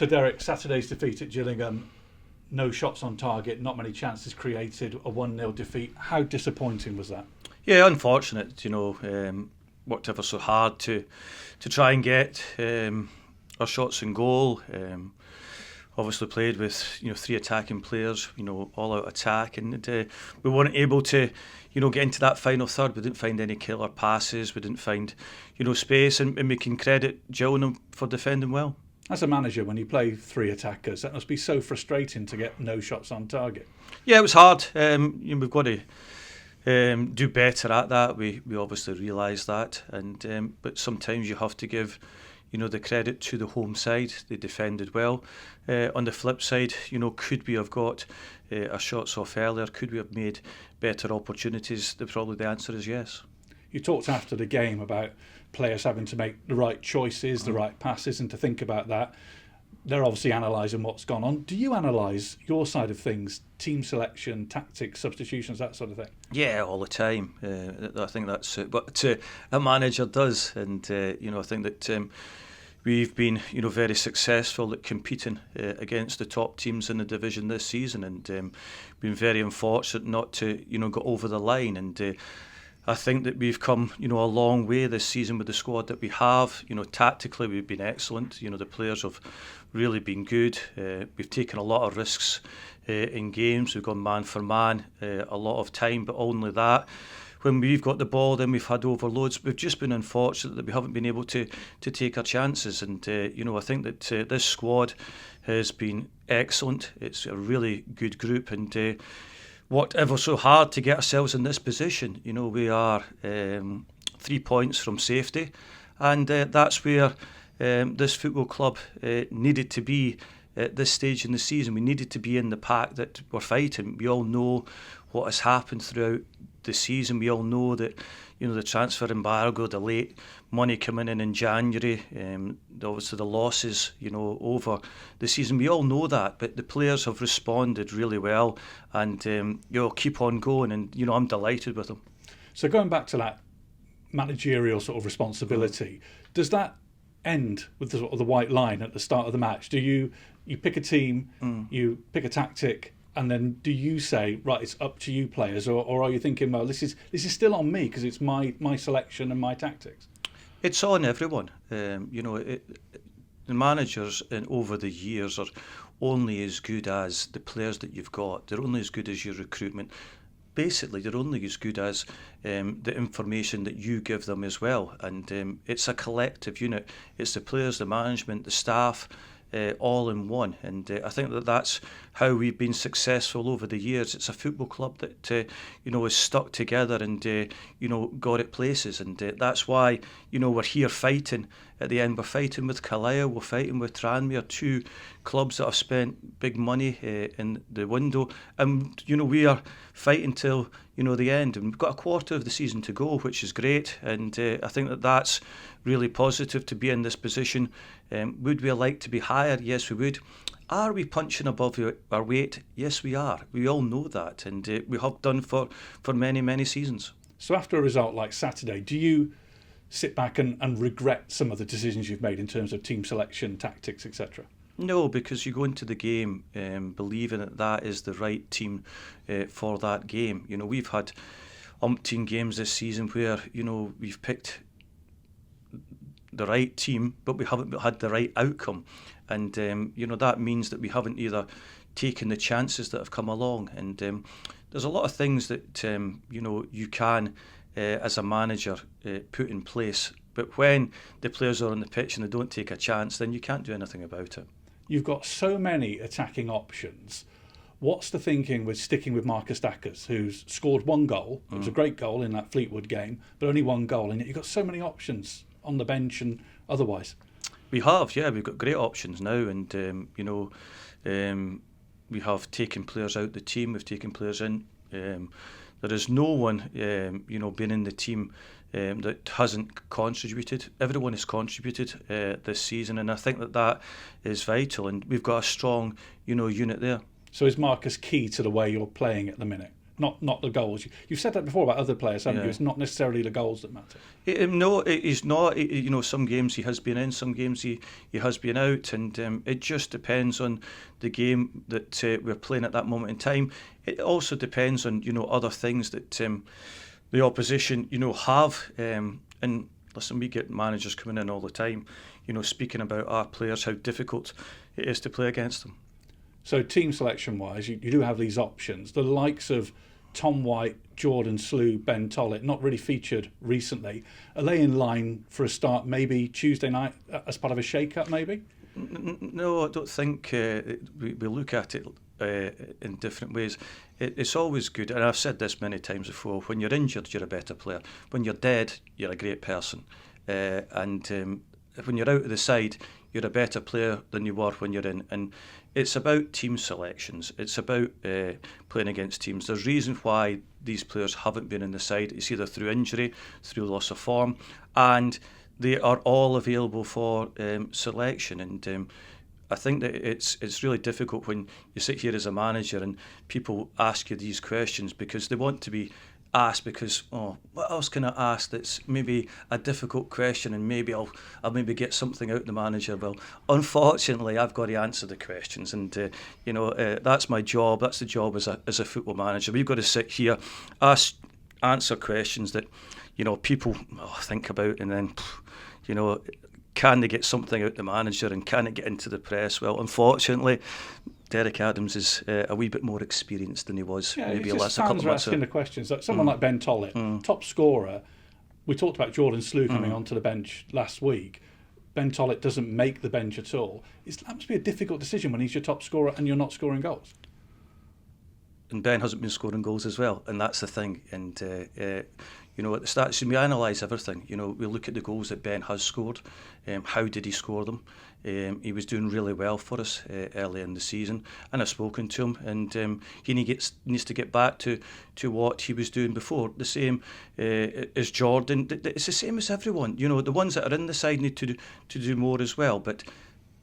So Derek, Saturday's defeat at Gillingham, no shots on target, not many chances created, a 1-0 defeat. How disappointing was that? Yeah, unfortunate. Worked ever so hard to try and get our shots in goal. Obviously played with 3 attacking players, all out attack, and we weren't able to get into that final third. We didn't find any killer passes. We didn't find space, and we can credit Gillingham for defending well. As a manager, when you play 3 attackers, that must be so frustrating to get no shots on target. Yeah, it was hard. We've got to do better at that. We obviously realise that, and but sometimes you have to give the credit to the home side. They defended well. On the flip side, could we have got our shots off earlier? Could we have made better opportunities? Probably the answer is yes. You talked after the game about players having to make the right choices, the right passes, and to think about that. They're obviously analysing what's gone on. Do you analyse your side of things, team selection, tactics, substitutions, that sort of thing? Yeah, all the time. I think that's what a manager does, and I think that we've been very successful at competing against the top teams in the division this season, and been very unfortunate not to go over the line. And I think that we've come a long way this season with the squad that we have. Tactically we've been excellent. The players have really been good. We've taken a lot of risks in games. We've gone man for man a lot of time, but only that. When we've got the ball, then we've had overloads. We've just been unfortunate that we haven't been able to take our chances. And I think that this squad has been excellent. It's a really good group, and worked ever so hard to get ourselves in this position. We are 3 points from safety, and that's where this football club needed to be at this stage in the season. We needed to be in the pack that we're fighting. We all know what has happened throughout the season. We all know that the transfer embargo, the late money coming in January, obviously the losses over the season. We all know that, but the players have responded really well, and keep on going, and I'm delighted with them. So going back to that managerial sort of responsibility, does that end with the sort of the white line at the start of the match? Do you pick a team, you pick a tactic, and then do you say, right, it's up to you players, or are you thinking, well, this is still on me because it's my selection and my tactics? It's on everyone. The managers over the years are only as good as the players that you've got. They're only as good as your recruitment. Basically, they're only as good as the information that you give them as well. And it's a collective unit. It's the players, the management, the staff, all in one. And I think that that's how we've been successful over the years. It's a football club that is stuck together and got it places, and that's why we're here fighting. At the end, we're fighting with Carlisle, we're fighting with Tranmere, 2 clubs that have spent big money in the window, and we are fighting till the end. And we've got a quarter of the season to go, which is great, and I think that that's really positive to be in this position. Would we like to be higher? Yes, we would. Are we punching above our weight? Yes, we are. We all know that, and we have done for many, many seasons. So after a result like Saturday, do you sit back and regret some of the decisions you've made in terms of team selection, tactics, etc.? No, because you go into the game believing that is the right team for that game. We've had umpteen games this season where we've picked the right team, but we haven't had the right outcome, and that means that we haven't either taken the chances that have come along. And there's a lot of things that you can as a manager put in place, but when the players are on the pitch and they don't take a chance, then you can't do anything about it. You've got so many attacking options. What's the thinking with sticking with Marcus Dackers, who's scored 1 goal? It was a great goal in that Fleetwood game, but only 1 goal, and yet you've got so many options on the bench and otherwise. We have, yeah, we've got great options now, and we have taken players out the team, we've taken players in. There is no one, been in the team that hasn't contributed. Everyone has contributed this season, and I think that is vital. And we've got a strong, unit there. So is Marcus key to the way you're playing at the minute? not the goals. You've said that before about other players, haven't you? It's not necessarily the goals that matter. No, he's not. Some games he has been in, some games he has been out, and it just depends on the game that we're playing at that moment in time. It also depends on other things that the opposition have. And listen, we get managers coming in all the time, speaking about our players, how difficult it is to play against them. So team selection wise, you do have these options. The likes of Tom White, Jordan Slew, Ben Tollett, not really featured recently. Are they in line for a start maybe Tuesday night as part of a shake-up maybe? No, I don't think we look at it in different ways. It's always good, and I've said this many times before, when you're injured, you're a better player. When you're dead, you're a great person. And when you're out of the side, you're a better player than you were when you're in. And it's about team selections. It's about playing against teams. There's reasons why these players haven't been in the side. It's either through injury, through loss of form, and they are all available for selection. And I think that it's really difficult when you sit here as a manager and people ask you these questions because they want to be asked because, what else can I ask that's maybe a difficult question and maybe I'll maybe get something out of the manager. Well, unfortunately, I've got to answer the questions, and that's my job. That's the job as a football manager. We've got to sit here, answer questions that people think about, and then can they get something out of the manager and can it get into the press? Well, unfortunately, Derek Adams is a wee bit more experienced than he was maybe last couple of months ago. Asking the questions. Like someone like Ben Tollett, top scorer. We talked about Jordan Slew coming onto the bench last week. Ben Tollett doesn't make the bench at all. That must be a difficult decision when he's your top scorer and you're not scoring goals. And Ben hasn't been scoring goals as well, and that's the thing. And at the start, we analyse everything. We look at the goals that Ben has scored. How did he score them? He was doing really well for us early in the season, and I've spoken to him, and he needs to get back to what he was doing before. The same as Jordan. It's the same as everyone. The ones that are in the side need to do more as well. But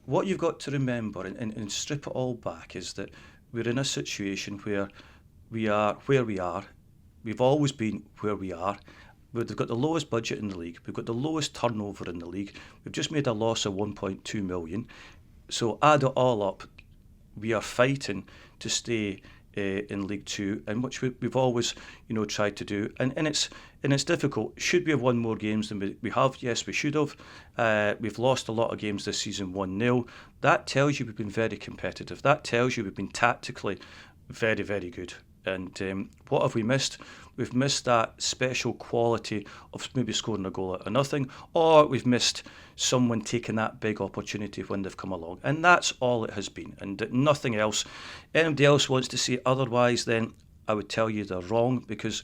what you've got to remember and strip it all back is that we're in a situation where we are where we are. We've always been where we are. We've got the lowest budget in the league. We've got the lowest turnover in the league. We've just made a loss of 1.2 million. So add it all up, we are fighting to stay in League Two, and which we've always tried to do. And it's difficult. Should we have won more games than we have? Yes, we should have. We've lost a lot of games this season 1-0. That tells you we've been very competitive. That tells you we've been tactically very, very good. And what have we missed? We've missed that special quality of maybe scoring a goal out of nothing, or we've missed someone taking that big opportunity when they've come along. And that's all it has been, and nothing else. Anybody else wants to say otherwise, then I would tell you they're wrong, because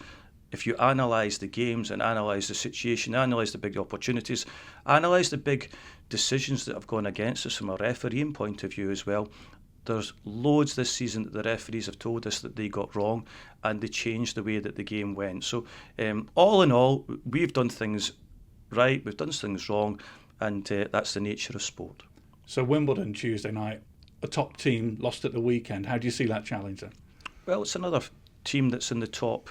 if you analyse the games and analyse the situation, analyse the big opportunities, analyse the big decisions that have gone against us from a refereeing point of view as well, there's loads this season that the referees have told us that they got wrong, and they changed the way that the game went. So all in all, we've done things right, we've done things wrong, and that's the nature of sport. So Wimbledon Tuesday night, a top team lost at the weekend. How do you see that challenge then? Well, it's another team that's in the top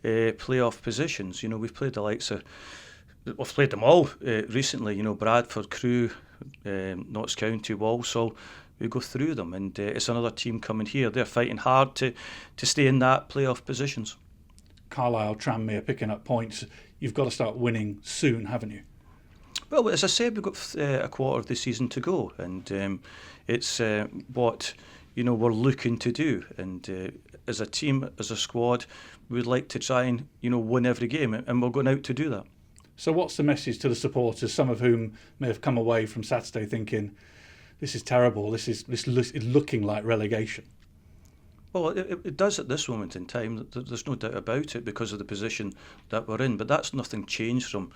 playoff positions. We've played the likes of, we've played them all recently. Bradford, Crewe, Notts County, Walsall. We go through them, and it's another team coming here. They're fighting hard to stay in that playoff positions. Carlisle, Tranmere picking up points. You've got to start winning soon, haven't you? Well, as I said, we've got a quarter of the season to go, and it's what we're looking to do. And as a team, as a squad, we'd like to try and win every game, and we're going out to do that. So what's the message to the supporters, some of whom may have come away from Saturday thinking, this is terrible, this is looking like relegation? Well, it does at this moment in time. There's no doubt about it, because of the position that we're in. But that's nothing changed from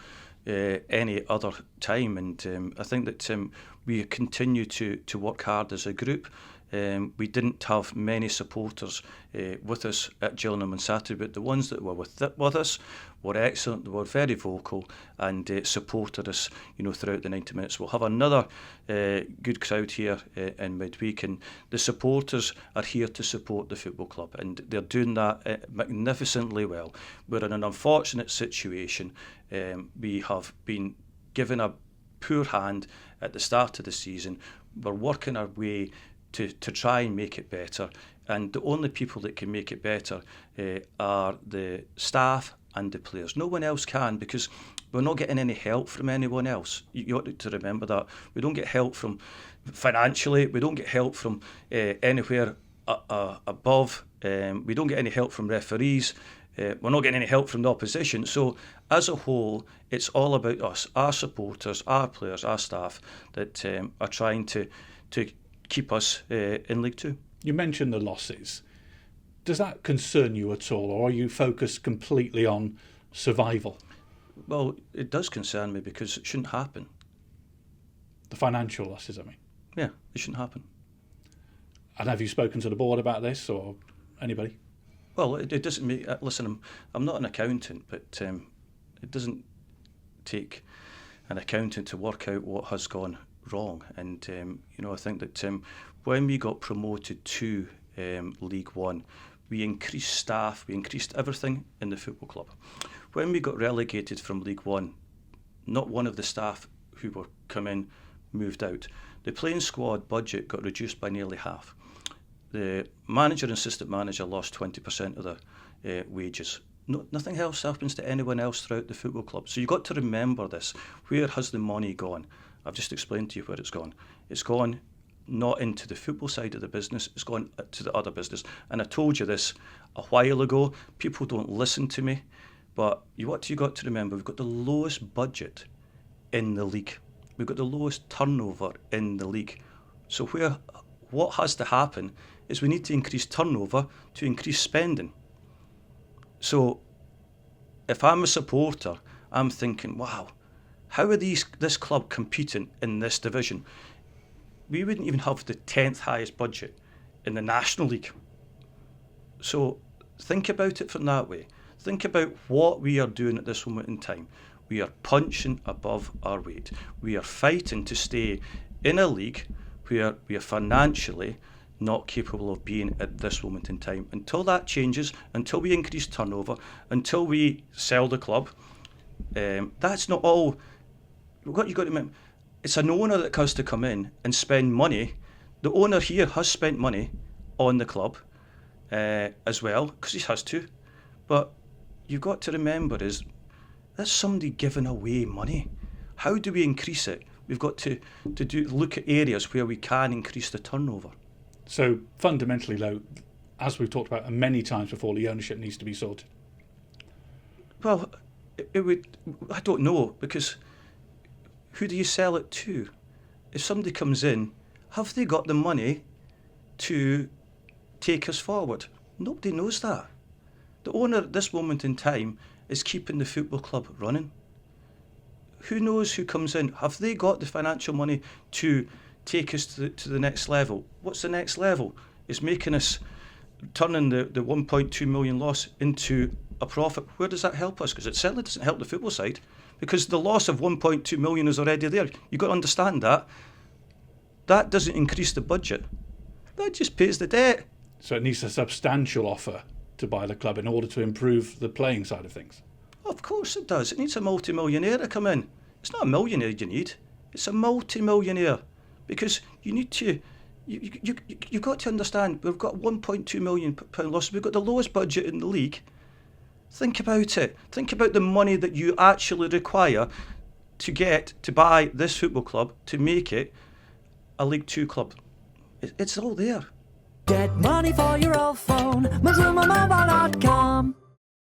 any other time. And I think that we continue to work hard as a group. we didn't have many supporters with us at Gillingham on Saturday, but the ones that were with us were excellent. They were very vocal and supported us, throughout the 90 minutes. We'll have another good crowd here in midweek, and the supporters are here to support the football club, and they're doing that magnificently well. We're in an unfortunate situation. We have been given a poor hand at the start of the season. We're working our way to try and make it better, and the only people that can make it better are the staff and the players. No one else can, because we're not getting any help from anyone else. You ought to remember that. We don't get help from financially, we don't get help from anywhere above, we don't get any help from referees, we're not getting any help from the opposition. So as a whole, it's all about us, our supporters, our players, our staff, that are trying to keep us in League Two. You mentioned the losses. Does that concern you at all, or are you focused completely on survival? Well, it does concern me, because it shouldn't happen. The financial losses, I mean. Yeah, it shouldn't happen. And have you spoken to the board about this, or anybody? Well, it doesn't make... Listen, I'm not an accountant, but it doesn't take an accountant to work out what has gone wrong. And, I think that when we got promoted to League One, we increased staff, we increased everything in the football club. When we got relegated from League One, not one of the staff who were come in moved out. The playing squad budget got reduced by nearly half. The manager and assistant manager lost 20% of their wages. Nothing else happens to anyone else throughout the football club. So you've got to remember this. Where has the money gone? I've just explained to you where it's gone. It's gone not into the football side of the business, it's gone to the other business. And I told you this a while ago. People don't listen to me, but what you got to remember, we've got the lowest budget in the league. We've got the lowest turnover in the league. So what has to happen is we need to increase turnover to increase spending. So if I'm a supporter, I'm thinking, wow, how are this club competing in this division? We wouldn't even have the 10th highest budget in the National League. So think about it from that way. Think about what we are doing at this moment in time. We are punching above our weight. We are fighting to stay in a league where we are financially not capable of being at this moment in time. Until that changes, until we increase turnover, until we sell the club, that's not all. What you've got to remember, it's an owner that has to come in and spend money. The owner here has spent money on the club as well, because he has to. But you've got to remember is that's somebody giving away money. How do we increase it? We've got to look at areas where we can increase the turnover. So fundamentally, though, as we've talked about many times before, the ownership needs to be sorted. Well, it would. I don't know, because who do you sell it to? If somebody comes in, have they got the money to take us forward? Nobody knows that. The owner at this moment in time is keeping the football club running. Who knows who comes in? Have they got the financial money to take us to the next level? What's the next level? It's making us turning the 1.2 million loss into a profit. Where does that help us? Because it certainly doesn't help the football side, because the loss of 1.2 million is already there. You've got to understand that. That doesn't increase the budget. That just pays the debt. So it needs a substantial offer to buy the club in order to improve the playing side of things. Of course it does. It needs a multi-millionaire to come in. It's not a millionaire you need. It's a multi-millionaire. Because you need to... You've got to understand, we've got £1.2 million loss. We've got the lowest budget in the league. Think about it. Think about the money that you actually require to get to buy this football club to make it a League Two club. It's all there. Get money for your old phone. Mazuma